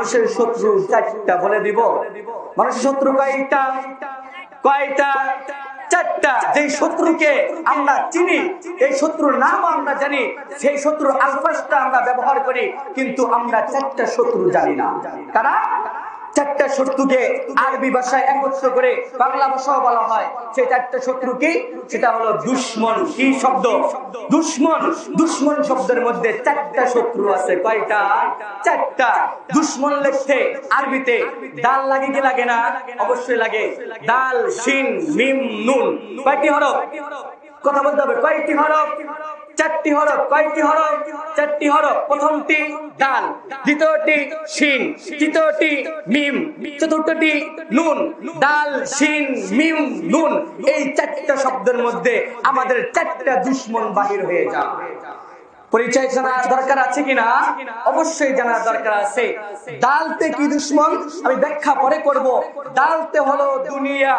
মানুষের শত্রু চারটা বলে দিব। মানুষের শত্রু কয়টা? কয়টা? চারটা। যেই শত্রুকে আমরা চিনি, এই শত্রুর নাম আমরা জানি, সেই শত্রুর আলফাজটা আমরা ব্যবহার করি, কিন্তু আমরা চারটা শত্রু জানি না। কারা? চারটা শত্রুকে আরবি ভাষায় একত্র করে বাংলা ভাষাও বলা হয়। সেই চারটা শত্রু কি? সেটা হলো দুশমন। কি শব্দ? দুশমন। দুশমন শব্দের মধ্যে চারটা শত্রু আছে। কয়টা? চারটা। দুশমন লিখতে আরবিতে দাল লাগে কি লাগে না? অবশ্যই লাগে। দাল, শিন, মিম, নুন। কয়টি হরফ? কথা বলতে হবে। কয়টি হরফ? চারটি হরফ। কয়টি হরফ? চারটি হরফ। প্রথমটি দাল, দ্বিতীয়টি শিন, তৃতীয়টি মিম, চতুর্থটি নুন। দাল, শিন, মিম, নুন, এই চারটা শব্দের মধ্যে আমাদের চারটা দুশমন বাহির হয়ে যায়। পরিচয় জানার দরকার আছে কিনা? অবশ্যই জানার দরকার আছে। দালতে কি দুশমন আমি ব্যাখ্যা পরে করব। দালতে হলো দুনিয়া।